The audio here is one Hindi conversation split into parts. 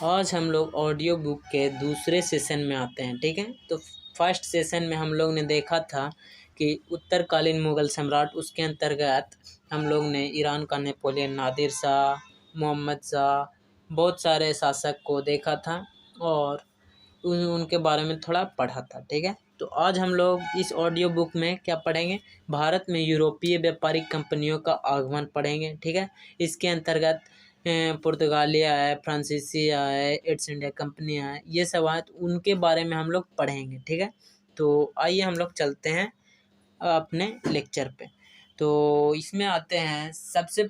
आज हम लोग ऑडियो बुक के दूसरे सेशन में आते हैं। ठीक है, तो फर्स्ट सेशन में हम लोग ने देखा था कि उत्तरकालीन मुग़ल सम्राट, उसके अंतर्गत हम लोग ने ईरान का नेपोलियन, नादिर शाह, मोहम्मद शाह, बहुत सारे शासक को देखा था और उनके बारे में थोड़ा पढ़ा था। ठीक है, तो आज हम लोग इस ऑडियो बुक में क्या पढ़ेंगे, भारत में यूरोपीय व्यापारिक कंपनियों का आगमन पढ़ेंगे। ठीक है, इसके अंतर्गत पुर्तगाली आए, फ्रांसीसी आए, ईस्ट इंडिया कंपनी आए, ये सब आए, तो उनके बारे में हम लोग पढ़ेंगे। ठीक है, तो आइए हम लोग चलते हैं अपने लेक्चर पे। तो इसमें आते हैं सबसे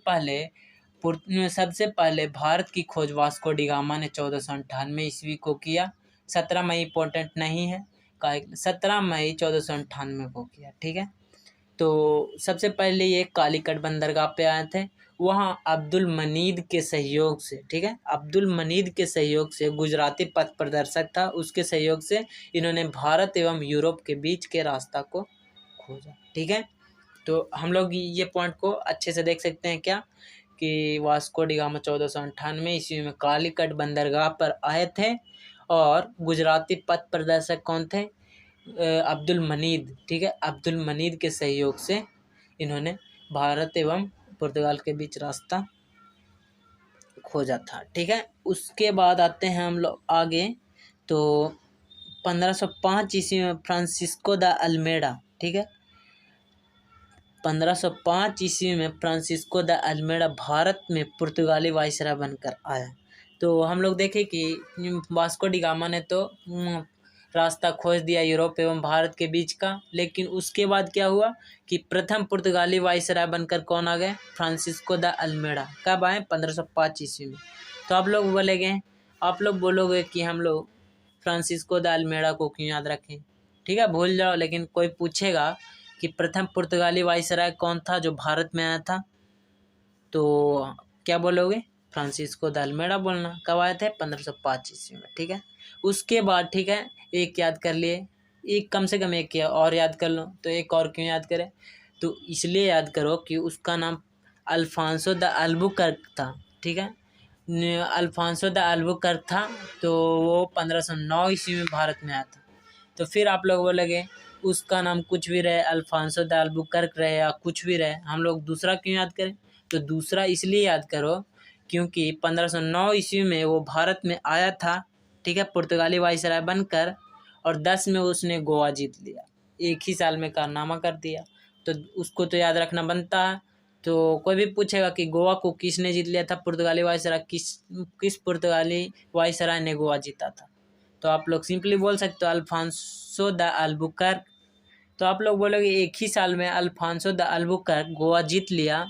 पहले भारत की खोज वास्को डी गामा ने 1498 ईस्वी को किया। 17 मई इम्पोर्टेंट नहीं है, 17 मई 1498 को किया। ठीक है, तो सबसे पहले ये कालीकट बंदरगाह पे आए थे। वहाँ अब्दुल मनीद के सहयोग से, ठीक है, अब्दुल मनीद के सहयोग से, गुजराती पथ प्रदर्शक था, उसके सहयोग से इन्होंने भारत एवं यूरोप के बीच के रास्ता को खोजा। ठीक है, तो हम लोग ये पॉइंट को अच्छे से देख सकते हैं क्या, कि वास्को डी गामा 1498 ईस्वी में कालीकट बंदरगाह पर आए थे और गुजराती पथ प्रदर्शक कौन थे, अब्दुल मनीद। ठीक है, अब्दुल मनीद के सहयोग से इन्होंने भारत एवं पुर्तगाल के बीच रास्ता खोजा था। ठीक है, उसके बाद आते हैं हम लोग आगे। तो 1505 ईस्वी में फ्रांसिस्को द अल्मेडा, ठीक है, 1505 ईस्वी में फ्रांसिस्को द अल्मेडा भारत में पुर्तगाली वाइसराय बनकर आया। तो हम लोग देखें कि वास्को डी गामा ने तो रास्ता खोज दिया यूरोप एवं भारत के बीच का, लेकिन उसके बाद क्या हुआ कि प्रथम पुर्तगाली वाइसराय बनकर कौन आ गए, फ्रांसिस्को द अल्मेडा। कब आए, 1505 ईस्वी में। तो आप लोग बोलोगे कि हम लोग फ्रांसिस्को द अल्मेडा को क्यों याद रखें। ठीक है, भूल जाओ, लेकिन कोई पूछेगा कि प्रथम पुर्तगाली वाइसराय कौन था जो भारत में आया था, तो क्या बोलोगे, फ्रांसिस्को द अल्मेडा बोलना। कब आए थे, 1505 ईस्वी में। ठीक है, उसके बाद, ठीक है, एक याद कर लिए, एक कम से कम एक और याद कर लो। तो एक और क्यों याद करें, तो इसलिए याद करो कि उसका नाम अल्फांसो द अल्बुकर्क था। ठीक है, अल्फांसो द अल्बुकर्क था, तो वो 1509 ईस्वी में भारत में आया था। तो फिर आप लोग बोलेंगे उसका नाम कुछ भी रहे, अल्फांसो द अल्बुकर्क रहे या कुछ भी रहे, हम लोग दूसरा क्यों याद करें। तो दूसरा इसलिए याद करो क्योंकि 1509 ईस्वी में वो भारत में आया था। ठीक है, पुर्तगाली वाइसराय बनकर, और 10 में उसने गोवा जीत लिया, एक ही साल में कारनामा कर दिया। तो उसको तो याद रखना बनता है। तो कोई भी पूछेगा कि गोवा को किसने जीत लिया था, पुर्तगाली वाइसराय, किस पुर्तगाली वाइसराय ने गोवा जीता था, तो आप लोग सिंपली बोल सकते हो अल्फांसो द अल्बुकर्क। तो आप लोग बोलोगे एक ही साल में अल्फांसो द अल्बुकर्क गोवा जीत लिया,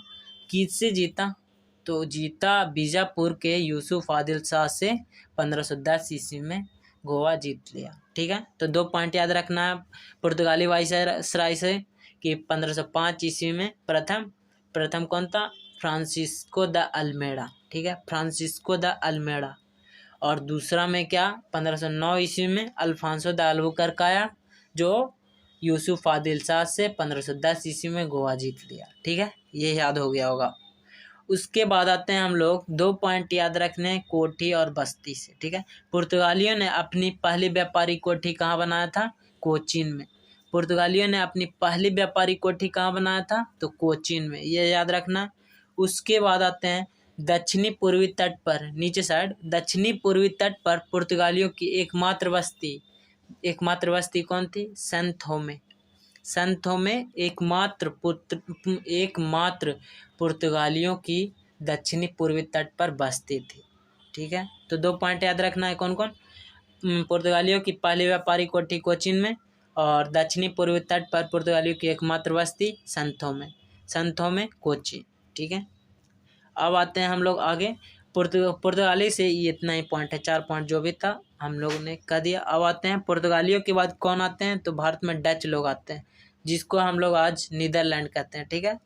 किससे जीता, तो जीता बीजापुर के यूसुफ आदिल शाह से 1510 ईस्वी में गोवा जीत लिया। ठीक है, तो 2 पॉइंट याद रखना है पुर्तगाली वाइसराय से, कि 1505 ईस्वी में प्रथम कौन था, फ्रांसिस्को द अल्मेडा। ठीक है, फ्रांसिस्को द अल्मेडा। और दूसरा में क्या, 1509 ईस्वी में अल्फांसो द अल्बुकर्क आया, जो यूसुफ आदिल शाह से 1510 ईस्वी में गोवा जीत लिया। ठीक है, ये याद हो गया होगा। उसके बाद आते हैं हम लोग 2 पॉइंट याद रखने, कोठी और बस्ती से। ठीक है, पुर्तगालियों ने अपनी पहली व्यापारी कोठी कहाँ बनाया था, कोचीन में। पुर्तगालियों ने अपनी पहली व्यापारी कोठी कहाँ बनाया था, तो कोचीन में, ये याद रखना। उसके बाद आते हैं दक्षिणी पूर्वी तट पर, नीचे साइड दक्षिणी पूर्वी तट पर पुर्तगालियों की एकमात्र बस्ती कौन थी, संथोमे एकमात्र पुर्तगालियों की दक्षिणी पूर्वी तट पर बस्ती थी। ठीक है, तो 2 पॉइंट याद रखना है, कौन कौन, पुर्तगालियों की पहली व्यापारी कोठी कोचीन में, और दक्षिणी पूर्वी तट पर पुर्तगालियों की एकमात्र बस्ती संथोमे कोची। ठीक है, अब आते हैं हम लोग आगे। पुर्तगाली से ये इतना ही पॉइंट है, 4 पॉइंट जो भी था हम लोगों ने कह दिया। अब आते हैं पुर्तगालियों के बाद कौन आते हैं, तो भारत में डच लोग आते हैं, जिसको हम लोग आज नीदरलैंड कहते हैं। ठीक है,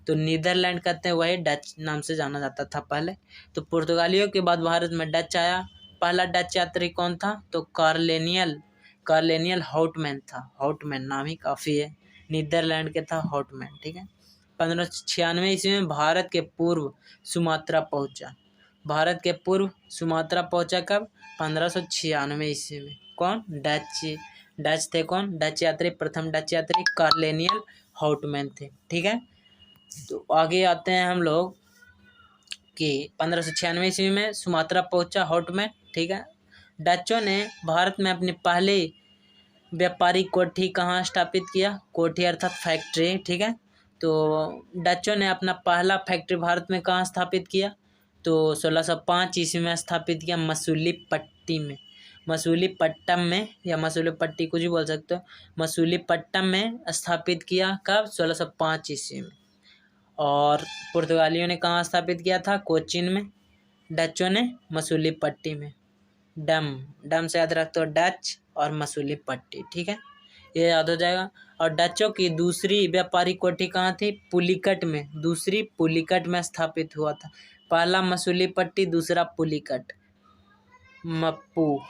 तो नीदरलैंड कहते हैं, वही डच नाम से जाना जाता था पहले। तो पुर्तगालियों के बाद भारत में डच आया। पहला डच यात्री कौन था, तो कार्लेनियल हाउटमैन था। हाउटमैन नाम ही काफ़ी है, नीदरलैंड के था हाउटमैन। ठीक है, 1596 ईस्वी में भारत के पूर्व सुमात्रा पहुंचा। भारत के पूर्व सुमात्रा पहुंचा कब? 1596 ईस्वी में। कौन? डच थे। कौन? डच यात्री, प्रथम डच यात्री कार्लेनियल हाउटमैन थे। ठीक है, तो आगे आते हैं हम लोग कि 1596 ईस्वी में सुमात्रा पहुंचा हाउटमैन। ठीक है, डचों ने भारत में अपनी पहली व्यापारिक कोठी कहाँ स्थापित किया? कोठी अर्थात फैक्ट्री। ठीक है, तो डचों ने अपना पहला फैक्ट्री भारत में कहाँ स्थापित किया? तो 1605 ईस्वी में स्थापित किया मसूलीपट्टी में, मसूलीपट्टम में, या मसूलीपट्टी कुछ भी बोल सकते हो, मसूलीपट्टम में स्थापित किया। कब? 1605 ईस्वी में। और पुर्तगालियों ने कहाँ स्थापित किया था? कोचीन में। डचों ने मसूलीपट्टी में। डम से याद रखते हो डच और मसूलीपट्टी। ठीक है, ये याद हो जाएगा। और डचों की दूसरी व्यापारिक कोठी कहाँ थी? पुलिकट में। दूसरी पुलिकट में स्थापित हुआ था। पहला मसूलीपट्टी, दूसरा पुलिकट, मप्पू।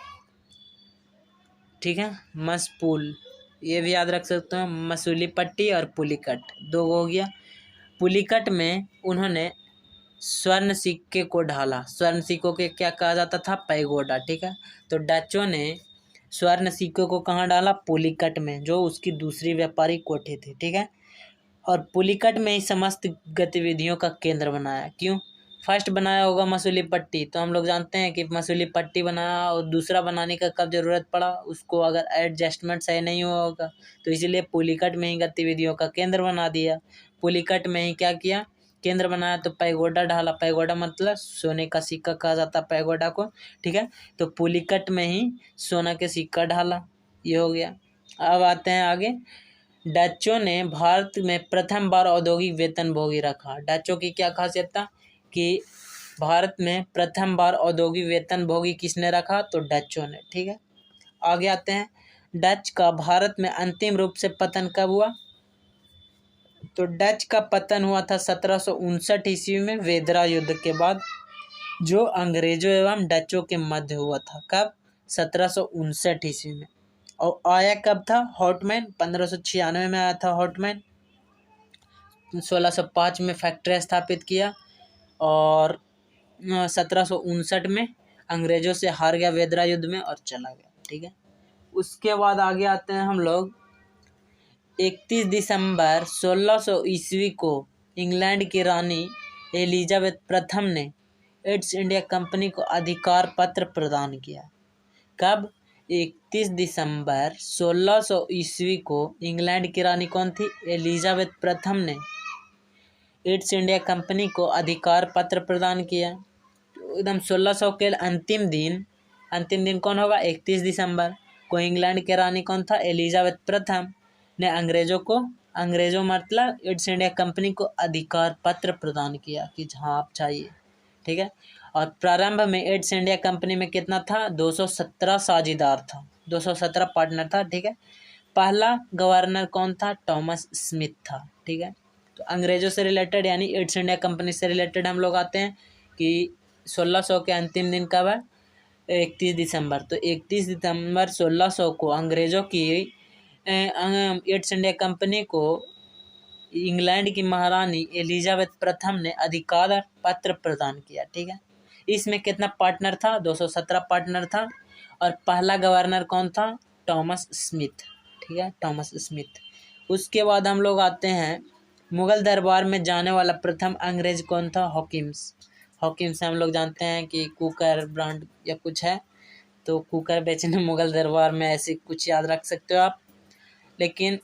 ठीक है, मसपूल, ये भी याद रख सकते हो। मसूलीपट्टी और पुलिकट दो हो गया। पुलिकट में उन्होंने स्वर्ण सिक्के को ढाला। स्वर्ण सिक्कों के क्या कहा जाता था? पैगोडा। ठीक है, तो डचों ने स्वर्ण सिक्कों को कहाँ डाला? पुलिकट में, जो उसकी दूसरी व्यापारिक कोठी थी। ठीक है, और पुलिकट में ही समस्त गतिविधियों का केंद्र बनाया। क्यों? फर्स्ट बनाया होगा मसूलीपट्टी, तो हम लोग जानते हैं कि मसूलीपट्टी बनाया और दूसरा बनाने का कब जरूरत पड़ा उसको, अगर एडजस्टमेंट सही नहीं हुआ होगा, तो इसीलिए पुलिकट में ही गतिविधियों का केंद्र बना दिया। पुलिकट में ही क्या किया? केंद्र बनाया। तो पैगोडा ढाला। पैगोडा मतलब सोने का सिक्का कहा जाता है पैगोडा को। ठीक है, तो पुलिकट में ही सोना के सिक्का ढाला। ये हो गया। अब आते हैं आगे। डचों ने भारत में प्रथम बार औद्योगिक वेतनभोगी रखा। डचों की क्या खासियत था कि भारत में प्रथम बार औद्योगिक वेतनभोगी किसने रखा? तो डचों ने। ठीक है, आगे आते हैं। डच का भारत में अंतिम रूप से पतन कब हुआ? तो डच का पतन हुआ था 1759 ईस्वी में, वेदरा युद्ध के बाद, जो अंग्रेजों एवं डचों के मध्य हुआ था। कब? 1759 ईस्वी में। और आया कब था हाउटमैन? 1596 में आया था हाउटमैन। 1605 में फैक्ट्री स्थापित किया और 1759 में अंग्रेजों से हार गया वेदरा युद्ध में और चला गया। ठीक है, उसके बाद आगे आते हैं हम लोग। 31 दिसंबर 1600 ईस्वी को इंग्लैंड की रानी एलिजाबेथ प्रथम ने ईस्ट इंडिया कंपनी को अधिकार पत्र प्रदान किया। कब? 31 दिसंबर 1600 ईस्वी को इंग्लैंड की रानी कौन थी? एलिजाबेथ प्रथम ने ईस्ट इंडिया कंपनी को अधिकार पत्र प्रदान किया। तो एकदम 1600 के अंतिम दिन कौन होगा? 31 दिसंबर को इंग्लैंड की रानी कौन था? एलिजाबेथ प्रथम ने अंग्रेजों मतलब ईस्ट इंडिया कंपनी को अधिकार पत्र प्रदान किया कि जहाँ आप चाहिए। ठीक है, और प्रारंभ में ईस्ट इंडिया कंपनी में कितना था? 217 साझेदार था, 217 पार्टनर था। ठीक है, पहला गवर्नर कौन था? टॉमस स्मिथ था। ठीक है, तो अंग्रेजों से रिलेटेड यानी ईस्ट इंडिया कंपनी से रिलेटेड हम लोग आते हैं कि 1600 के अंतिम दिन कब है? 31 दिसंबर। तो 31 दिसंबर 1600 को अंग्रेजों की ईस्ट इंडिया कंपनी को इंग्लैंड की महारानी एलिजाबेथ प्रथम ने अधिकार पत्र प्रदान किया। ठीक है, इसमें कितना पार्टनर था? 217 पार्टनर था। और पहला गवर्नर कौन था? Thomas Smith. ठीक है, टॉमस स्मिथ। उसके बाद हम लोग आते हैं मुगल दरबार में जाने वाला प्रथम अंग्रेज कौन था? हॉकिंस। हॉकिंस से हम लोग जानते हैं कि कुकर ब्रांड या कुछ है, तो कुकर बेचने मुगल दरबार में, ऐसे कुछ याद रख सकते हो आप। लेकिन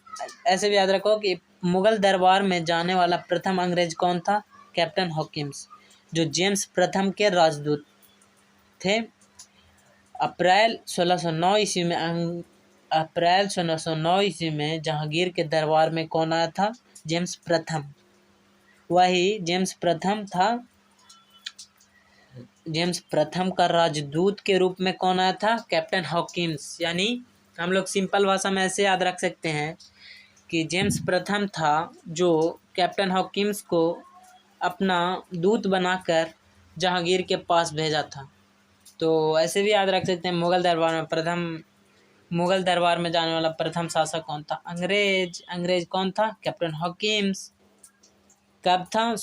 ऐसे भी याद रखो कि मुगल दरबार में जाने वाला प्रथम अंग्रेज कौन था? कैप्टन हॉकिंस, जो जेम्स प्रथम के राजदूत थे। अप्रैल 1609 ईस्वी में जहांगीर के दरबार में कौन आया था? जेम्स प्रथम। वही जेम्स प्रथम था। जेम्स प्रथम का राजदूत के रूप में कौन आया था? Captain Hawkins. यानी हम लोग सिंपल भाषा में ऐसे याद रख सकते हैं कि जेम्स प्रथम था जो कैप्टन हॉकिंस को अपना दूत बनाकर जहांगीर के पास भेजा था। तो ऐसे भी याद रख सकते हैं मुगल दरबार में जाने वाला प्रथम शासक कौन था? अंग्रेज कौन था? Captain Hawkins. कब था?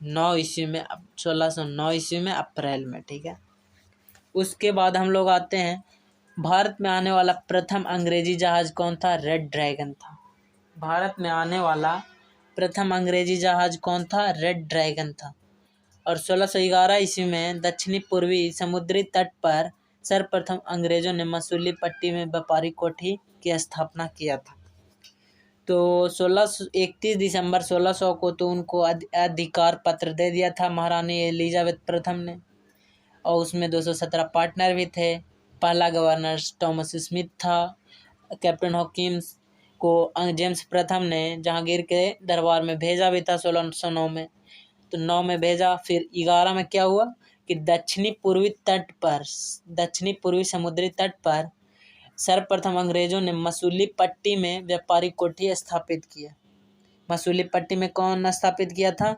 1609 ईस्वी में अप्रैल में, ठीक है। उसके बाद हम लोग आते हैं, भारत में आने वाला प्रथम अंग्रेजी जहाज कौन था? रेड ड्रैगन था। भारत में आने वाला प्रथम अंग्रेजी जहाज कौन था? रेड ड्रैगन था। और 1611 ईस्वी में दक्षिणी पूर्वी समुद्री तट पर सर्वप्रथम अंग्रेजों ने मसूलीपट्टी में व्यापारी कोठी की स्थापना किया था। तो 31 दिसंबर 1600 को तो उनको अधिकार पत्र दे दिया था महारानी एलिजाबेथ प्रथम ने, और उसमें 217 पार्टनर भी थे। पहला गवर्नर थॉमस स्मिथ था। कैप्टन हॉकिंस को जेम्स प्रथम ने जहांगीर के दरबार में भेजा भी था 1609 में, तो 9 में भेजा। फिर 11 में क्या हुआ कि दक्षिणी पूर्वी समुद्री तट पर सर्वप्रथम अंग्रेजों ने मसूलीपट्टी में व्यापारी कोठी स्थापित किया। मसूलीपट्टी में कौन स्थापित किया था?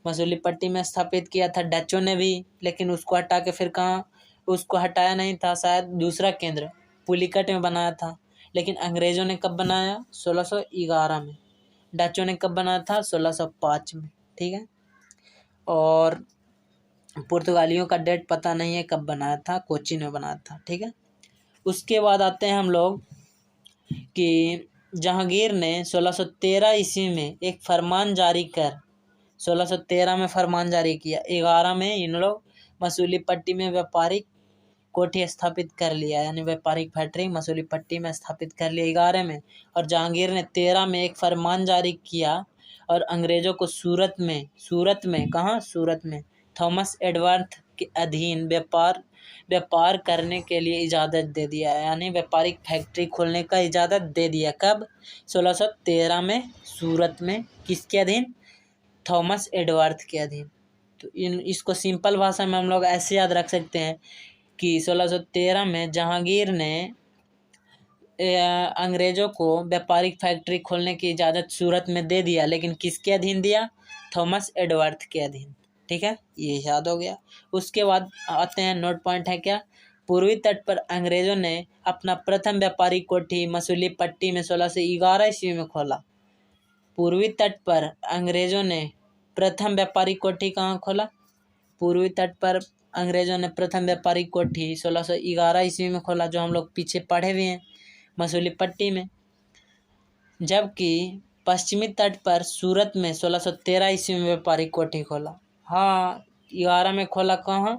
मसूलीपट्टी में स्थापित किया था डचों ने भी, लेकिन उसको हटा के फिर कहाँ, उसको हटाया नहीं था, शायद दूसरा केंद्र पुलिकट में बनाया था। लेकिन अंग्रेजों ने कब बनाया? 1611 में। डचों ने कब बनाया था? 1605 में, ठीक है। और पुर्तगालियों का डेट पता नहीं है कब बनाया था, कोचीन में बनाया था, ठीक है। उसके बाद आते हैं हम लोग कि जहांगीर ने 1613 ईस्वी में एक फरमान जारी कर 1613 में फरमान जारी किया। 11 में इन लोग मसूलीपट्टी में व्यापारिक कोठी स्थापित कर लिया, यानी व्यापारिक फैक्ट्री मसूलीपट्टी में स्थापित कर लिया 11 में। और जहांगीर ने 13 में एक फरमान जारी किया और अंग्रेजों को सूरत में थॉमस एडवर्थ के अधीन व्यापार करने के लिए इजाज़त दे दिया, यानी व्यापारिक फैक्ट्री खोलने का इजाज़त दे दिया। कब? 1613 में सूरत में। किसके अधीन? थॉमस एडवर्थ के अधीन। तो इसको सिंपल भाषा में हम लोग ऐसे याद रख सकते हैं कि 1613 में जहांगीर ने अंग्रेजों को व्यापारिक फैक्ट्री खोलने की इजाज़त सूरत में दे दिया, लेकिन किसके अधीन दिया? थॉमस एडवर्थ के अधीन, ठीक है, ये याद हो गया। उसके बाद आते हैं, नोट पॉइंट है क्या? पूर्वी तट पर अंग्रेजों ने अपना प्रथम व्यापारिक कोठी मसूलीपट्टी में 1611 ईस्वी में खोला। पूर्वी तट पर अंग्रेजों ने प्रथम व्यापारिक कोठी कहाँ खोला? पूर्वी तट पर अंग्रेजों ने प्रथम व्यापारिक कोठी 1611 ईस्वी में खोला, जो हम लोग पीछे पढ़े हुए हैं, मसूलीपट्टी में। जबकि पश्चिमी तट पर सूरत में 1613 ईस्वी में व्यापारिक कोठी खोला। हाँ, 11 में खोला कहाँ?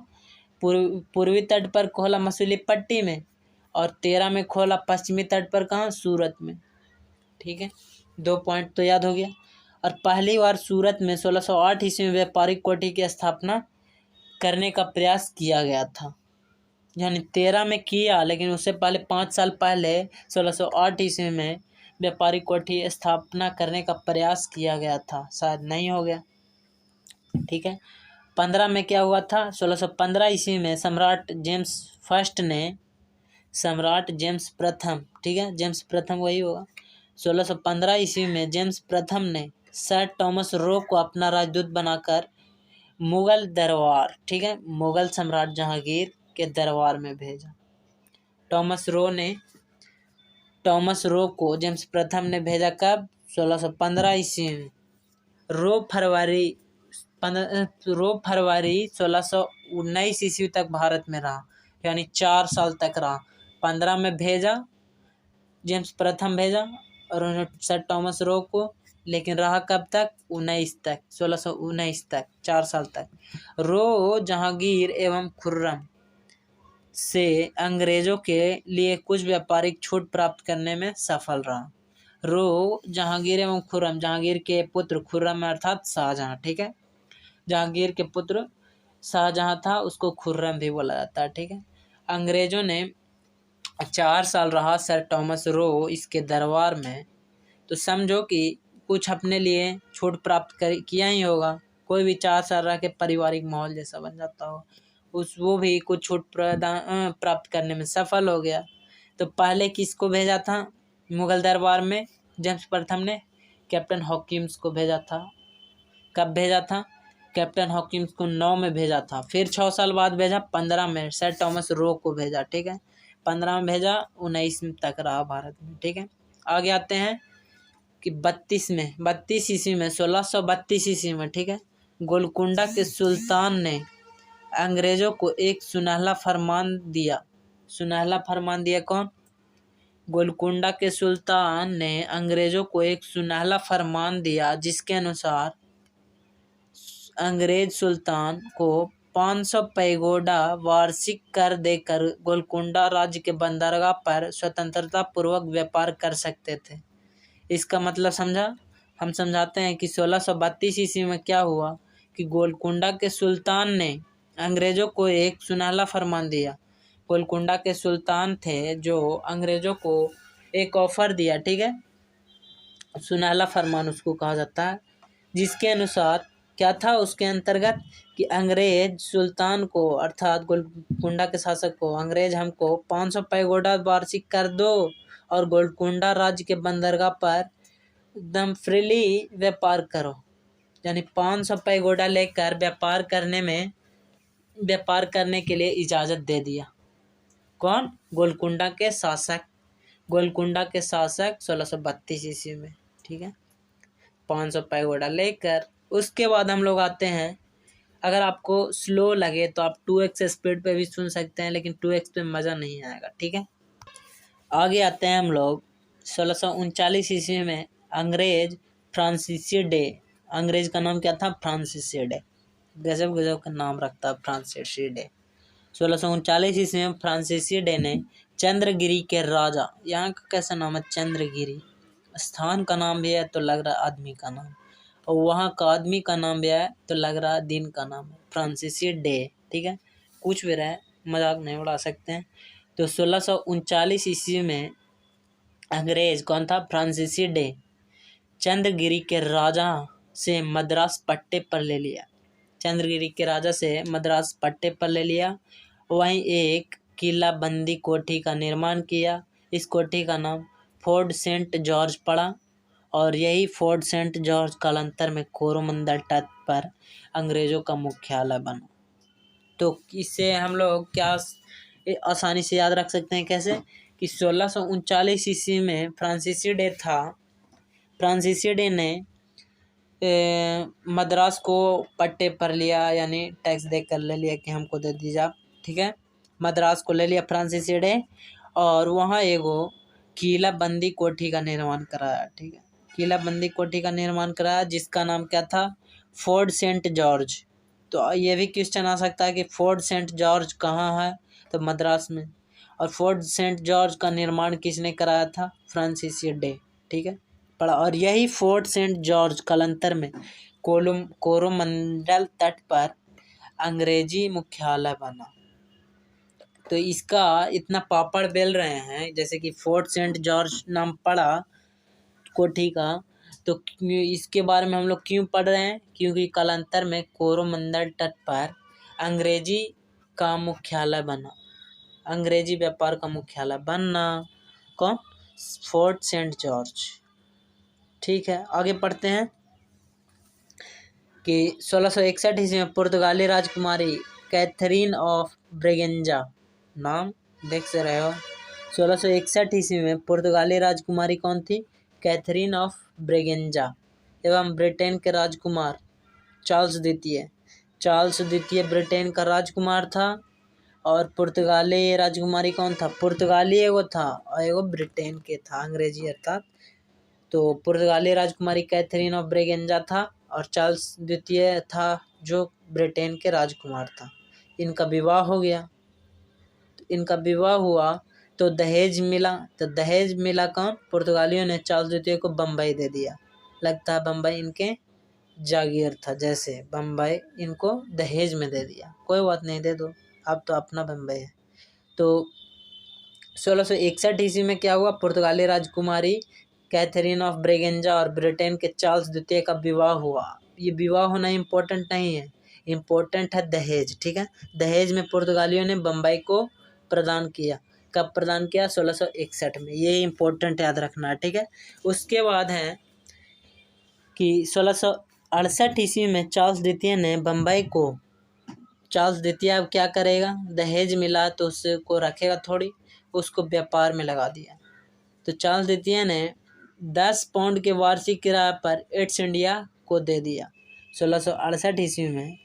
पूर्वी तट पर खोला मसूलीपट्टी में, और 13 में खोला पश्चिमी तट पर कहाँ? सूरत में, ठीक है। 2 पॉइंट तो याद हो गया। और पहली बार सूरत में 1608 ईस्वी में व्यापारिक कोठी की स्थापना करने का प्रयास किया गया था, यानी 13 में किया, लेकिन उससे पहले 5 साल पहले 1608 ईस्वी में व्यापारिक कोठी स्थापना करने का प्रयास किया गया था, शायद नहीं हो गया, ठीक है। 15 में क्या हुआ था? 1615 ईस्वी में सम्राट जेम्स प्रथम, ठीक है, जेम्स प्रथम वही होगा। 1615 ईस्वी में जेम्स प्रथम ने सर टॉमस रो को अपना राजदूत बनाकर मुगल दरबार, ठीक है, मुगल सम्राट जहांगीर के दरबार में भेजा। टॉमस रो को जेम्स प्रथम ने भेजा कब? 1615 ईस्वी में। रो फरवरी 1619 ईस्वी तक भारत में रहा, यानी 4 साल तक रहा। 15 में भेजा, जेम्स प्रथम भेजा, और उन्होंने सर टॉमस रो को, लेकिन रहा कब तक? 1619 तक, 4 साल तक। रो जहांगीर एवं खुर्रम से अंग्रेजों के लिए कुछ व्यापारिक छूट प्राप्त करने में सफल रहा। रो जहांगीर एवं खुर्रम, जहांगीर के पुत्र खुर्रम अर्थात शाहजहां, ठीक है, जहांगीर के पुत्र शाहजहां था, उसको खुर्रम भी बोला जाता है, ठीक है। अंग्रेजों ने 4 साल रहा सर टॉमस रो इसके दरबार में, तो समझो कि कुछ अपने लिए छूट प्राप्त किया ही होगा। कोई भी 4 साल रह के पारिवारिक माहौल जैसा बन जाता हो, वो भी कुछ छूट प्राप्त करने में सफल हो गया। तो पहले किसको भेजा था मुगल दरबार में? जेम्स प्रथम ने कैप्टन हॉकिंस को भेजा था। कब भेजा था? कैप्टन हॉकिंस को 9 में भेजा था। फिर 6 साल बाद भेजा 15 में सर टॉमस रो को भेजा, ठीक है, 15 में भेजा, 19 तक रहा भारत में, ठीक है। आगे आते हैं कि 32 ईस्वी में 1632 ईस्वी में, ठीक है, गोलकुंडा के सुल्तान ने अंग्रेजों को एक सुनहला फरमान दिया। सुनहला फरमान दिया कौन? गोलकुंडा के सुल्तान ने अंग्रेजों को एक सुनहला फरमान दिया, जिसके अनुसार अंग्रेज सुल्तान को 500 पैगोडा वार्षिक कर देकर गोलकुंडा राज्य के बंदरगाह पर स्वतंत्रता पूर्वक व्यापार कर सकते थे। इसका मतलब समझा? हम समझाते हैं कि 1632 ईस्वी में क्या हुआ कि गोलकुंडा के सुल्तान ने अंग्रेजों को एक सुनहला फरमान दिया। गोलकुंडा के सुल्तान थे जो अंग्रेजों को एक ऑफर दिया, ठीक है, सुनहला फरमान उसको कहा जाता है, जिसके अनुसार क्या था, उसके अंतर्गत कि अंग्रेज सुल्तान को अर्थात गोलकुंडा के शासक को, अंग्रेज हमको 500 पैगोडा वार्षिक कर दो और गोलकुंडा राज्य के बंदरगाह पर एकदम फ्रीली व्यापार करो, यानी 500 पैगोडा लेकर व्यापार करने के लिए इजाज़त दे दिया। कौन? गोलकुंडा के शासक। 1632 ईस्वी में, ठीक है, 500 पैगोडा लेकर। उसके बाद हम लोग आते हैं, अगर आपको स्लो लगे तो आप 2x स्पीड पे भी सुन सकते हैं, लेकिन 2x पे मज़ा नहीं आएगा, ठीक है। आगे आते हैं हम लोग 1639 ईस्वी में अंग्रेज फ्रांसीसी डे। अंग्रेज का नाम क्या था? फ्रांसीसी डे। गजब गजब का नाम रखता है फ्रांसीसी डे। 1639 ईस्वी में फ्रांसीसी डे ने चंद्रगिरी के राजा, यहाँ का कैसा नाम है? चंद्रगिरी। स्थान का नाम भी है तो लग रहा आदमी का नाम, और वहाँ का आदमी का नाम भी है तो लग रहा दिन का नाम है, फ्रांसीसी डे, ठीक है। कुछ भी रहे, मजाक नहीं उड़ा सकते हैं। तो 1639 ईस्वी में अंग्रेज कौन था? फ्रांसीसी डे चंद्रगिरी के राजा से मद्रास पट्टे पर ले लिया। चंद्रगिरी के राजा से मद्रास पट्टे पर ले लिया। वहीं एक किला बंदी कोठी का निर्माण किया। इस कोठी का नाम फोर्ट सेंट जॉर्ज पड़ा, और यही फोर्ट सेंट जॉर्ज कालांतर में कोरोमंडल तट पर अंग्रेजों का मुख्यालय बना। तो इससे हम लोग क्या आसानी से याद रख सकते हैं? कैसे कि 1639 ईस्वी में फ्रांसीसी डे था। फ्रांसीसी डे ने मद्रास को पट्टे पर लिया, यानी टैक्स देकर ले लिया कि हमको दे दीजिए, ठीक है। मद्रास को ले लिया फ्रांसीसी डे, और वहाँ एगो किला बंदी कोठी का निर्माण कराया, ठीक है। किला बंदी कोठी का निर्माण कराया, जिसका नाम क्या था? Fort Saint George. तो ये भी क्वेश्चन आ सकता है कि फोर्ट सेंट जॉर्ज कहाँ है? तो मद्रास में। और फोर्ट सेंट जॉर्ज का निर्माण किसने कराया था? फ्रांसीसी डे, ठीक है, पड़ा। और यही फोर्ट सेंट जॉर्ज कालांतर में कोरोमंडल तट पर अंग्रेजी मुख्यालय बना। तो इसका इतना पापड़ बेल रहे हैं, जैसे कि फोर्ट सेंट जॉर्ज नाम पड़ा कोठी का, तो इसके बारे में हम लोग क्यों पढ़ रहे हैं? क्योंकि कालांतर में कोरोमंडल तट पर अंग्रेजी का मुख्यालय बना, अंग्रेजी व्यापार का मुख्यालय बनना। कौन? फोर्ट सेंट जॉर्ज, ठीक है। आगे पढ़ते हैं कि 1661 ईस्वी में पुर्तगाली राजकुमारी कैथरीन ऑफ ब्रेगेंजा, नाम देख से रहे हो, 1661 ईस्वी में पुर्तगाली राजकुमारी कौन थी? कैथरीन ऑफ ब्रेगेंजा, एवं ब्रिटेन के राजकुमार चार्ल्स द्वितीय ब्रिटेन का राजकुमार था। और पुर्तगाली राजकुमारी कौन था? पुर्तगाली एगो था और एगो ब्रिटेन के था, अंग्रेजी अर्थात। तो पुर्तगाली राजकुमारी कैथरीन ऑफ ब्रेगेंजा था, और चार्ल्स द्वितीय था जो ब्रिटेन के राजकुमार था। इनका विवाह हो गया। इनका विवाह हुआ तो दहेज मिला। तो दहेज मिला कौन? पुर्तगालियों ने चार्ल्स द्वितीय को बम्बई दे दिया। लगता है बम्बई इनके जागीर था, जैसे बम्बई इनको दहेज में दे दिया। कोई बात नहीं, दे दो, अब तो अपना बम्बई है। तो 1661 ईस्वी में क्या हुआ? पुर्तगाली राजकुमारी कैथरीन ऑफ ब्रेगेंजा और ब्रिटेन के चार्ल्स द्वितीय का विवाह हुआ। ये विवाह होना इम्पोर्टेंट नहीं है, इम्पोर्टेंट है दहेज, ठीक है। दहेज में पुर्तगालियों ने बम्बई को प्रदान किया। कब प्रदान किया? 1661 में। ये इम्पोर्टेंट याद रखना है, ठीक है। उसके बाद है कि 1668 ईस्वी में चार्ल्स द्वितीय ने बम्बई को, चार्ल्स द्वितीय अब क्या करेगा? दहेज मिला तो उसको रखेगा थोड़ी, उसको व्यापार में लगा दिया। तो चार्ल्स द्वितीय ने 10 पाउंड के वार्षिक किराए पर ईस्ट इंडिया को दे दिया। 1668 ईस्वी में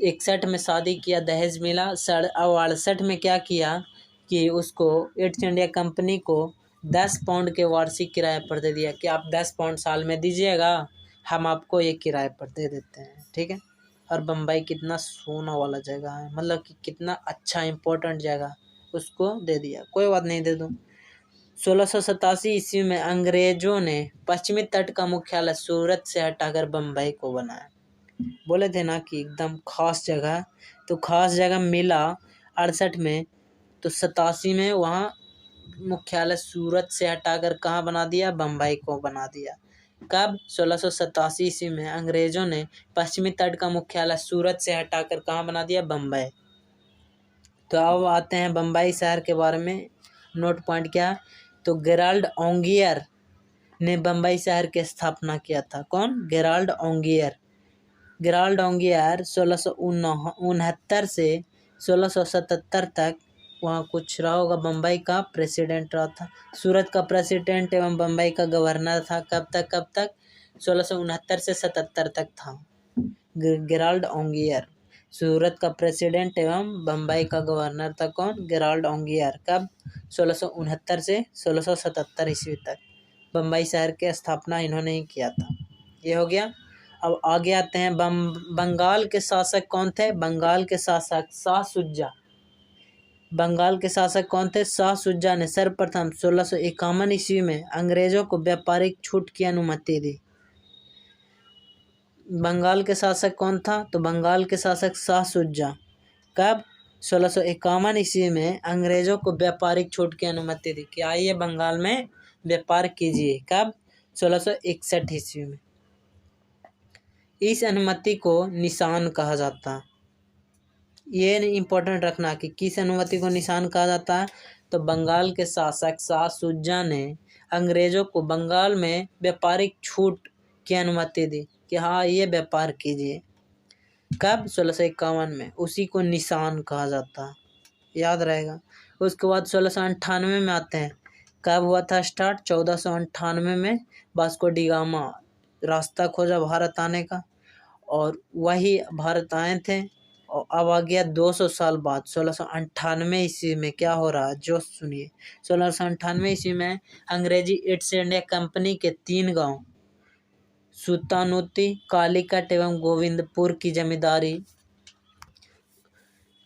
61 में शादी किया, दहेज मिला। और 68 में क्या किया कि उसको ईस्ट इंडिया कंपनी को 10 पाउंड के वार्षिक किराए पर दे दिया कि आप 10 पाउंड साल में दीजिएगा, हम आपको ये किराए पर दे देते हैं, ठीक है। और बम्बई कितना सोना वाला जगह है, मतलब कि कितना अच्छा इम्पोर्टेंट जगह, उसको दे दिया, कोई बात नहीं, दे दूँ। 1687 ईस्वी में अंग्रेजों ने पश्चिमी तट का मुख्यालय सूरत से हटाकर बम्बई को बनाया। बोले थे ना कि एकदम खास जगह, तो खास जगह मिला 68 में, तो 87 में वहाँ मुख्यालय सूरत से हटाकर कहाँ बना दिया, बम्बई को बना दिया। कब? 1687 ईस्वी में अंग्रेजों ने पश्चिमी तट का मुख्यालय सूरत से हटाकर कहाँ बना दिया, बम्बई। तो अब आते हैं बम्बई शहर के बारे में। नोट पॉइंट क्या है, तो गेराल्ड ओंगियर ने बम्बई शहर की स्थापना किया था। कौन? गेराल्ड ओंगियर। गेराल्ड ओंगियर 1669 से 1677 तक वहाँ कुछ रहा होगा, बम्बई का प्रेसिडेंट रहा था। सूरत का प्रेसिडेंट एवं बम्बई का गवर्नर था। कब तक? 1669 से 77 तक था गेराल्ड ओंगियर। सूरत का प्रेसिडेंट एवं बम्बई का गवर्नर था। कौन? गेराल्ड ओंगियर। कब? 1669 से 1677 ईस्वी तक बम्बई शहर की स्थापना इन्होंने ही किया था। ये हो गया। अब आगे आते हैं, बंगाल के शासक कौन थे? बंगाल के शासक शाह सुजा। बंगाल के शासक कौन थे? शाह सुजा ने सर्वप्रथम 1651 ईस्वी में अंग्रेजों को व्यापारिक छूट की अनुमति दी। बंगाल के शासक कौन था? तो बंगाल के शासक शाह सुजा। कब? 1651 ईस्वी में अंग्रेजों को व्यापारिक छूट की अनुमति दी कि आइए बंगाल में व्यापार कीजिए। कब? 1661 ईस्वी में। इस अनुमति को निशान कहा जाता है। ये इम्पोर्टेंट रखना कि किस अनुमति को निशान कहा जाता है। तो बंगाल के शासक शाह सुजा ने अंग्रेजों को बंगाल में व्यापारिक छूट की अनुमति दी कि हाँ ये व्यापार कीजिए। कब? 1651 में। उसी को निशान कहा जाता है, याद रहेगा। उसके बाद 1698 में आते हैं। कब हुआ था स्टार्ट? 1498 में वास्को डी गामा रास्ता खोजा भारत आने का, और वही भारत आए थे। और अब आ गया 200 साल बाद 1698 ईस्वी में क्या हो रहा है, जो सुनिए। 1698 ईस्वी में अंग्रेजी ईस्ट इंडिया कंपनी के 3 गांव सुतानुती, कालीकट एवं गोविंदपुर की जमींदारी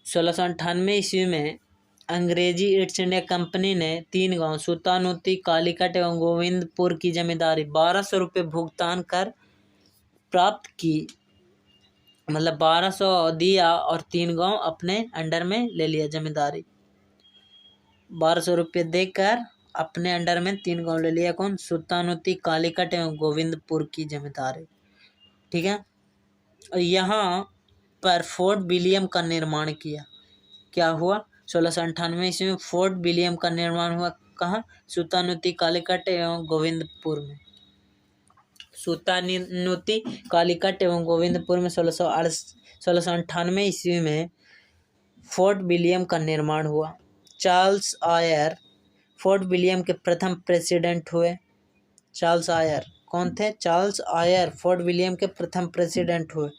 1698 ईस्वी में अंग्रेजी ईस्ट इंडिया कंपनी ने 3 गांव सुतानुती, कालीकट एवं गोविंदपुर की जमींदारी 1200 रुपये भुगतान कर प्राप्त की। मतलब 1200 दिया और 3 गांव अपने अंडर में ले लिया जमींदारी। 1200 रुपये देकर अपने अंडर में 3 गांव ले लिया। कौन? सुतानुती, कालीकट एवं गोविंदपुर की जमींदारी, ठीक है। और यहाँ पर फोर्ट विलियम का निर्माण किया। क्या हुआ? 1698 ईस्वी में फोर्ट विलियम का निर्माण हुआ। कहाँ? सुतानुती, कालीकट एवं गोविंदपुर में। सुतानुती, कालीकट एवं गोविंदपुर में 1698 ईस्वी में फोर्ट विलियम का निर्माण हुआ। चार्ल्स आयर फोर्ट विलियम के प्रथम प्रेसिडेंट हुए। चार्ल्स आयर कौन थे? चार्ल्स आयर फोर्ट विलियम के प्रथम प्रेसिडेंट हुए।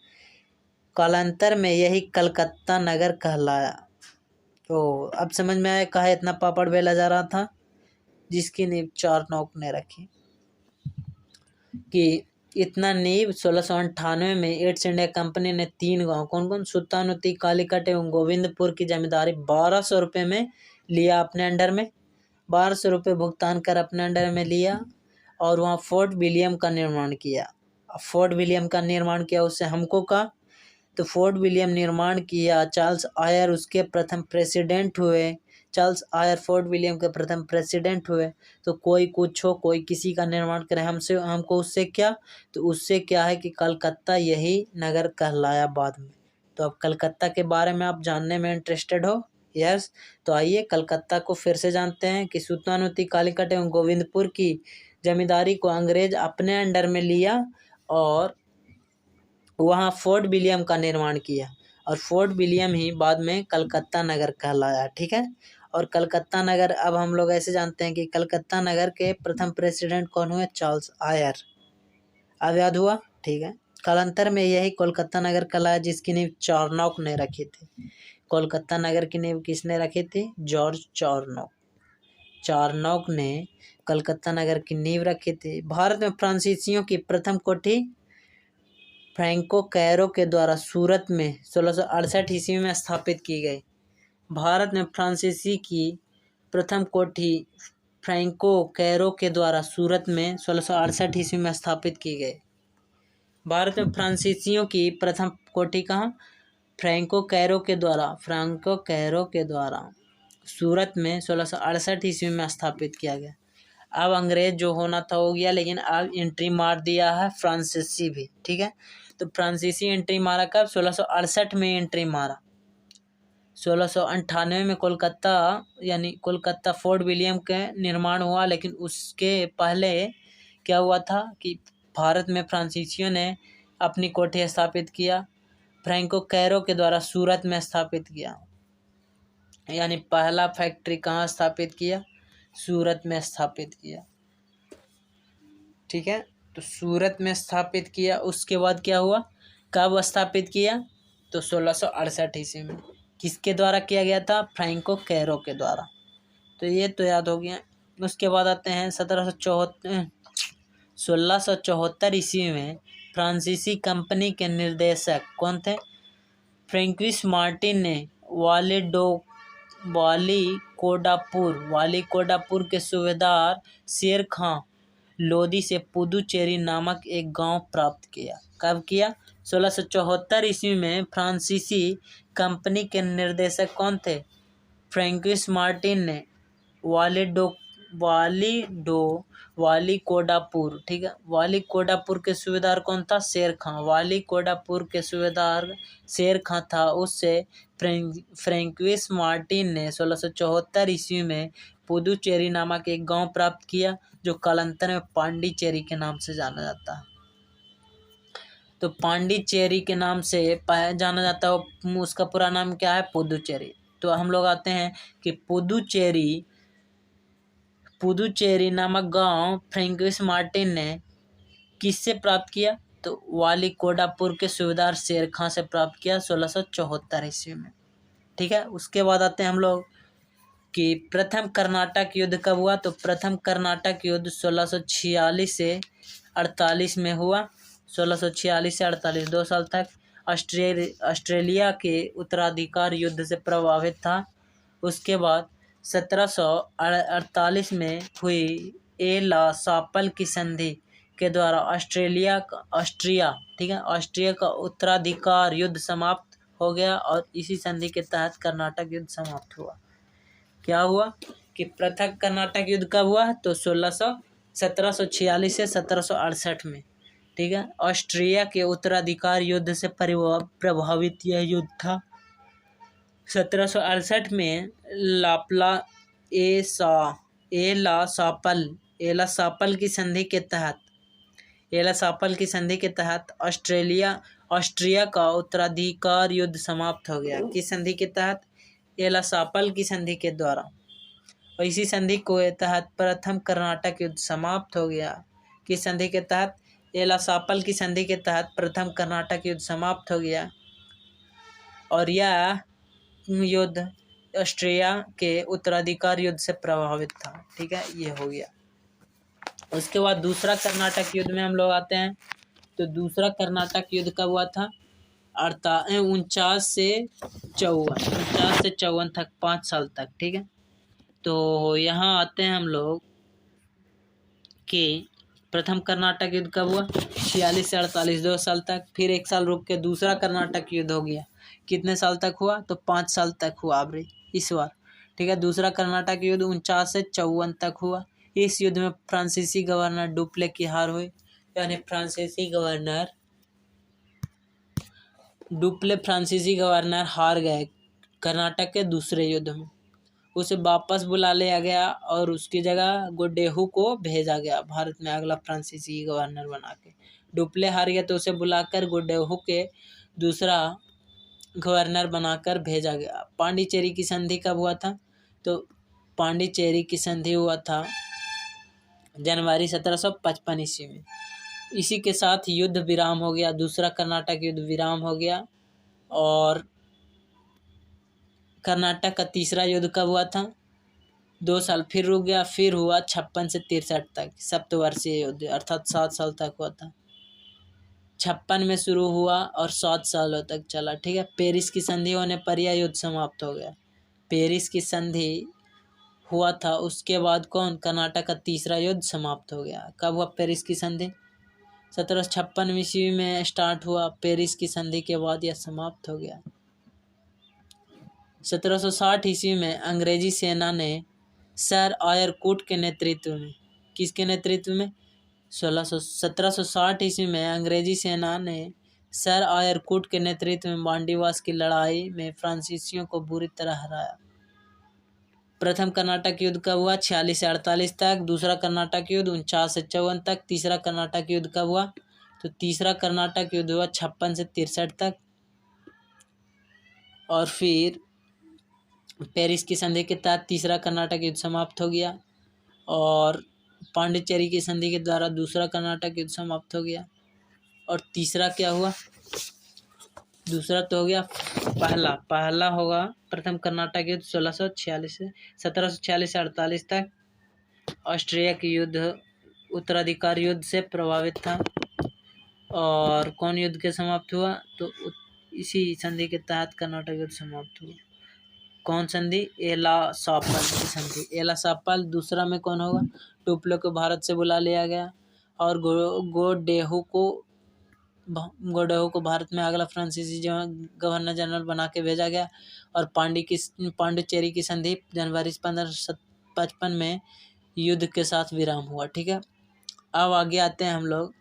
कालांतर में यही कलकत्ता नगर कहलाया। तो अब समझ में आया कहा इतना पापड़ बेला जा रहा था, जिसकी नींव 4 नौक ने रखी। कि इतना नींव 1698 में ईस्ट इंडिया कंपनी ने 3 गांव कौन कौन? सुतानुती, कालीकट एवं गोविंदपुर की जमींदारी 1200 रुपये में लिया अपने अंडर में। 1200 रुपये भुगतान कर अपने अंडर में लिया और वहाँ फोर्ट विलियम का निर्माण किया। फोर्ट विलियम का निर्माण किया, उससे हमको का तो फोर्ट विलियम निर्माण किया। चार्ल्स आयर उसके प्रथम प्रेसिडेंट हुए। चार्ल्स आयर फोर्ट विलियम के प्रथम प्रेसिडेंट हुए। तो कोई कुछ हो, कोई किसी का निर्माण करे, हमको उससे क्या, तो उससे क्या है कि कलकत्ता यही नगर कहलाया बाद में। तो अब कलकत्ता के बारे में आप जानने में इंटरेस्टेड हो? यस। तो आइए कलकत्ता को फिर से जानते हैं कि सुल्तानुती, कालीकट एवं गोविंदपुर की जमींदारी को अंग्रेज अपने अंडर में लिया और वहाँ फोर्ट विलियम का निर्माण किया, और फोर्ट विलियम ही बाद में कलकत्ता नगर कहलाया, ठीक है। और कलकत्ता नगर अब हम लोग ऐसे जानते हैं कि कलकत्ता नगर के प्रथम प्रेसिडेंट कौन हुए? Charles Eyre. अब याद हुआ? ठीक है। कालांतर में यही कोलकाता नगर कहलाया, जिसकी नींव चार्नोक ने रखी थी। कोलकाता नगर की नींव किसने रखी थी? George Charnock. चार्नोक ने कलकत्ता नगर की नींव रखी थी। भारत में फ्रांसीसियों की प्रथम कोठी फ्रैंको कैरो के द्वारा सूरत में 1668 ईस्वी में स्थापित की गई। भारत में फ्रांसीसी की प्रथम कोठी फ्रैंको कैरो के द्वारा सूरत में 1668 ईस्वी में स्थापित की गई। भारत में फ्रांसीसियों की प्रथम कोठी कहाँ? फ्रैंको कैरो के द्वारा सूरत में 1668 ईस्वी में स्थापित किया गया। अब अंग्रेज जो होना था हो गया, लेकिन अब एंट्री मार दिया है फ्रांसीसी भी। ठीक है, तो फ्रांसीसी एंट्री मारा कब? 1668 में एंट्री मारा। 1698 में कोलकाता यानी कोलकाता फोर्ट विलियम के निर्माण हुआ, लेकिन उसके पहले क्या हुआ था कि भारत में फ्रांसीसियों ने अपनी कोठी स्थापित किया, फ्रैंको कैरो के द्वारा सूरत में स्थापित किया। यानी पहला फैक्ट्री कहाँ स्थापित किया? सूरत में स्थापित किया। ठीक है, तो सूरत में स्थापित किया। उसके बाद क्या हुआ? कब स्थापित किया? तो 1668 ईस्वी में। किसके द्वारा किया गया था? फ्रैंको कैरो के द्वारा। तो ये तो याद हो गया। उसके बाद आते हैं 1674 ईस्वी में फ्रांसीसी कंपनी के निर्देशक कौन थे? फ्रैंकोइस मार्टिन ने वाली कोडापुर के सूबेदार शेर खां लोदी से पुदुचेरी नामक एक गांव प्राप्त किया। कब किया? 1674 ईस्वी में फ्रांसीसी कंपनी के निर्देशक कौन थे? फ्रैंकोइस मार्टिन ने वाली कोडापुर। ठीक है, वाली कोडापुर के सूबेदार कौन था? शेर खां। वाली कोडापुर के सूबेदार शेर खां था, उससे फ्रैंकोइस मार्टिन ने 1674 ईस्वी में पुदुचेरी नामक एक गांव प्राप्त किया, जो कालांतर में पांडिचेरी के नाम से जाना जाता है। तो पांडिचेरी के नाम से जाना जाता है, उसका पूरा नाम क्या है? पुदुचेरी। तो हम लोग आते हैं कि पुदुचेरी नामक गांव फ्रैंकोइस मार्टिन ने किससे प्राप्त किया? तो वाली कोडापुर के सूबेदार शेर खां से प्राप्त किया 1674 ईस्वी में। ठीक है, उसके बाद आते हैं हम लोग कि प्रथम कर्नाटक युद्ध कब हुआ? तो प्रथम कर्नाटक युद्ध 1646 से 48 में हुआ। 1646 से 48, 2 साल तक। ऑस्ट्रेलिया के उत्तराधिकार युद्ध से प्रभावित था। उसके बाद 1748 में हुई ला सापल की संधि के द्वारा ऑस्ट्रिया का उत्तराधिकार युद्ध समाप्त हो गया, और इसी संधि के तहत कर्नाटक युद्ध समाप्त हुआ। क्या हुआ कि प्रथम कर्नाटक युद्ध कब हुआ? तो 1746 से 1768 में। ठीक है, ऑस्ट्रिया के उत्तराधिकार युद्ध से प्रभावित यह युद्ध था। 1768 में एला सापल की संधि के तहत ऑस्ट्रिया का उत्तराधिकार युद्ध समाप्त हो गया। किस संधि के तहत? एला सापल की संधि के द्वारा। और इसी संधि के तहत प्रथम कर्नाटक युद्ध समाप्त हो गया। किस संधि के तहत? एला सापल की संधि के तहत प्रथम कर्नाटक युद्ध समाप्त हो गया, और यह युद्ध ऑस्ट्रिया के उत्तराधिकार युद्ध से प्रभावित था। ठीक है, ये हो गया। उसके बाद दूसरा कर्नाटक युद्ध में हम लोग आते हैं। तो दूसरा कर्नाटक युद्ध कब हुआ था? 49 से 54 तक, 5 साल तक। ठीक है, तो यहाँ आते हैं हम लोग कि प्रथम कर्नाटक युद्ध कब हुआ? 46 से 48, 2 साल तक। फिर 1 साल रुक के दूसरा कर्नाटक युद्ध हो गया। कितने साल तक हुआ? तो 5 साल तक हुआ अब इस बार। ठीक है, दूसरा कर्नाटक युद्ध 49 से 54 तक हुआ। इस युद्ध में फ्रांसीसी गवर्नर डुप्ले की हार हुई, यानी फ्रांसीसी गवर्नर हार गए कर्नाटक के दूसरे युद्ध में। उसे वापस बुला लिया गया और उसकी जगह गोडेहू को भेजा गया भारत में अगला फ्रांसीसी गवर्नर बना के। डुप्ले हार गया तो उसे बुलाकर गोडेहू के दूसरा गवर्नर बनाकर भेजा गया। पांडिचेरी की संधि कब हुआ था? तो पांडिचेरी की संधि हुआ था जनवरी 1755 ईस्वी में। इसी के साथ युद्ध विराम हो गया, दूसरा कर्नाटक युद्ध विराम हो गया। और कर्नाटक का तीसरा युद्ध कब हुआ था? 2 साल फिर रुक गया, फिर हुआ 56 से 63 तक सप्तवर्षीय युद्ध, अर्थात 7 साल तक हुआ था। 56 में शुरू हुआ और 7 सालों तक चला, ठीक है। पेरिस की संधि होने पर यह युद्ध समाप्त हो गया। पेरिस की संधि हुआ था, उसके बाद कर्नाटक का तीसरा युद्ध समाप्त हो गया। कब हुआ पेरिस की संधि? 1756 ईस्वी में स्टार्ट हुआ, पेरिस की संधि के बाद यह समाप्त हो गया। 1760 ईस्वी में अंग्रेजी सेना ने सर आयरकूट के नेतृत्व में, किसके नेतृत्व में? 1760 ईस्वी में अंग्रेजी सेना ने सर आयरकूट के नेतृत्व में मांडीवास की लड़ाई में फ्रांसीसियों को बुरी तरह हराया। प्रथम कर्नाटक युद्ध कब हुआ? 46 से 48 तक। दूसरा कर्नाटक युद्ध 49 से 54 तक। तीसरा कर्नाटक युद्ध कब हुआ? तो तीसरा कर्नाटक युद्ध हुआ 56 से 63 तक। और फिर पेरिस की संधि के तहत तीसरा कर्नाटक युद्ध समाप्त हो गया और पांडिचेरी की संधि के द्वारा दूसरा कर्नाटक युद्ध समाप्त हो गया। और तीसरा क्या हुआ? दूसरा तो हो गया पहला होगा प्रथम कर्नाटक युद्ध 1746 से 48 तक। ऑस्ट्रिया की युद्ध उत्तराधिकार युद्ध से प्रभावित था। और कौन युद्ध के समाप्त हुआ? तो इसी संधि के तहत कर्नाटक युद्ध समाप्त हुआ। कौन संधि? एला-सापल की संधि। एला-सापल। दूसरा में कौन होगा? टुप्लो को भारत से बुला लिया गया और गोडेहू को भारत में अगला फ्रांसीसी गवर्नर जनरल बना के भेजा गया। और पांडिचेरी की संधि जनवरी 1555 में युद्ध के साथ विराम हुआ, ठीक है। अब आगे आते हैं हम लोग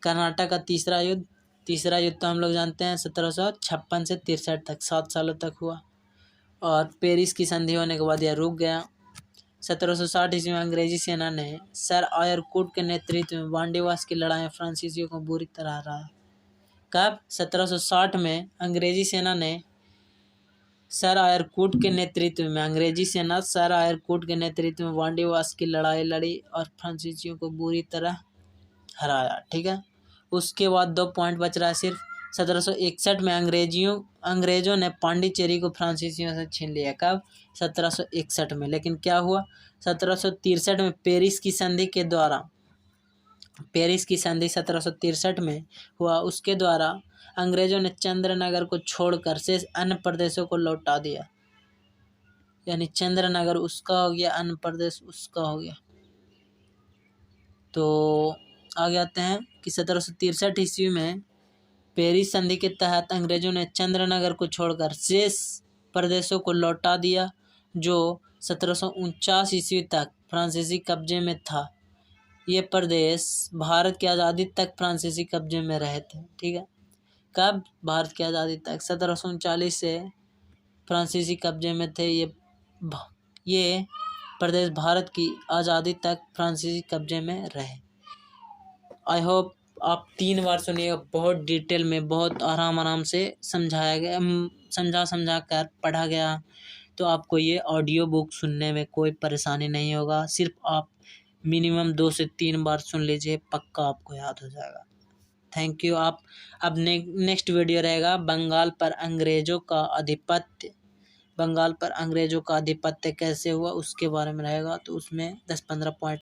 कर्नाटक का तीसरा युद्ध। तीसरा युद्ध तो हम लोग जानते हैं 1756 से 63 तक 7 सालों तक हुआ। और पेरिस की संधि होने के बाद यह रुक गया। 1760 ईस्वी में अंग्रेजी सेना ने सर आयरकूट के नेतृत्व में बांडीवास की लड़ाई में फ्रांसीसियों को बुरी तरह हराया। कब? 1760 में अंग्रेजी सेना ने सर आयरकूट के नेतृत्व में बांडीवास की लड़ाई लड़ी और फ्रांसीसियों को बुरी तरह हराया, ठीक है। उसके बाद 2 पॉइंट बच रहा है सिर्फ। 1761 में अंग्रेजों ने पांडिचेरी को फ्रांसीसियों से छीन लिया। कब? 1761 में। लेकिन क्या हुआ? 1763 में पेरिस की संधि 1763 में हुआ, उसके द्वारा अंग्रेजों ने चंद्रनगर को छोड़कर शेष अन्य प्रदेशों को लौटा दिया। यानी चंद्रनगर उसका हो गया, अन्य प्रदेश उसका हो गया। तो आगे आते हैं कि 1763 ईस्वी में पेरिस संधि के तहत अंग्रेजों ने चंद्रनगर को छोड़कर शेष प्रदेशों को लौटा दिया, जो 1749 ईस्वी तक फ्रांसीसी कब्जे में था। ये प्रदेश भारत की आज़ादी तक फ्रांसीसी कब्जे में रहे थे, ठीक है। कब? भारत की आज़ादी तक। 1739 से फ्रांसीसी कब्जे में थे। ये प्रदेश भारत की आज़ादी तक फ्रांसीसी कब्जे में रहे। आई होप आप 3 बार सुनिएगा, बहुत डिटेल में, बहुत आराम से समझाया गया, समझा कर पढ़ा गया। तो आपको ये ऑडियो बुक सुनने में कोई परेशानी नहीं होगा। सिर्फ आप मिनिमम 2 से 3 बार सुन लीजिए, पक्का आपको याद हो जाएगा। Thank you. आप अब नेक्स्ट वीडियो रहेगा बंगाल पर अंग्रेजों का आधिपत्य कैसे हुआ उसके बारे में रहेगा। तो उसमें 10-15 पॉइंट